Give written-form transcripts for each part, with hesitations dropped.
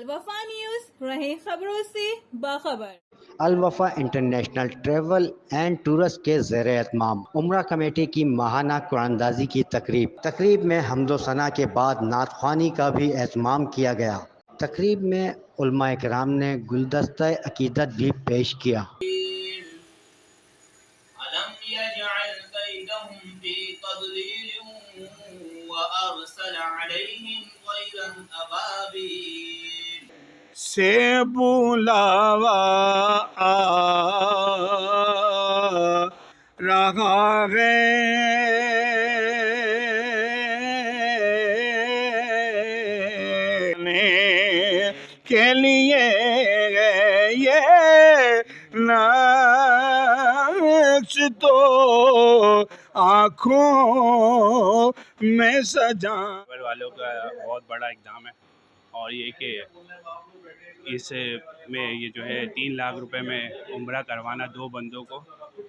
الوفا news رہیں خبروں سے باخبر۔ الوفا انٹرنیشنل ٹریول اینڈ ٹورز کے زیر اہتمام عمرہ کمیٹی کی ماہانہ قرآن اندازی کی تقریب میں حمد و ثنا کے بعد نعت خوانی کا بھی اہتمام کیا گیا۔ تقریب میں علماء کرام نے گلدستہ عقیدت بھی پیش کیا۔ ألم يجعل كيدهم في تضليل وأرسل عليهم طيرا أبابيل سے بلاوا آ رہا ہے کے لیے یہ نقش تو آنکھوں میں سجا والوں کا بہت بڑا اقدام ہے، اور یہ کہ اس میں یہ جو ہے 3 لاکھ روپے میں عمرہ کروانا 2 بندوں کو،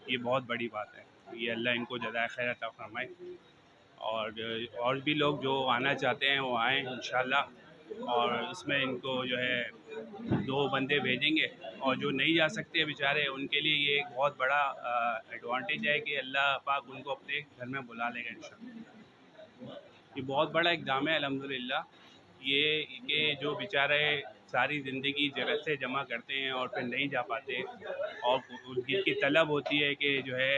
یہ بہت بڑی بات ہے۔ یہ اللہ ان کو جزائے خیر عطا فرمائے، اور بھی لوگ جو آنا چاہتے ہیں وہ آئیں انشاءاللہ، اور اس میں ان کو جو ہے 2 بندے بھیجیں گے، اور جو نہیں جا سکتے بیچارے ان کے لیے یہ ایک بہت بڑا ایڈوانٹیج ہے کہ اللہ پاک ان کو اپنے گھر میں بلا لے گا انشاءاللہ۔ یہ بہت بڑا اقدام ہے الحمدللہ، یہ کہ جو بیچارے ساری زندگی جگہ سے جمع کرتے ہیں اور پھر نہیں جا پاتے، اور ان کی طلب ہوتی ہے کہ جو ہے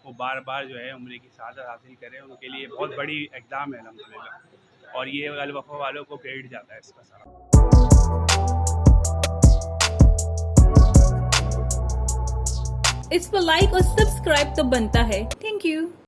وہ بار بار جو ہے عمرے کی سعادت حاصل کریں، ان کے لیے بہت بڑی اقدام ہے الحمدللہ، اور یہ الوفا والوں کو کریڈٹ جاتا ہے اس کا سارا۔ اس پر لائک اور سبسکرائب تو بنتا ہے۔ Thank you.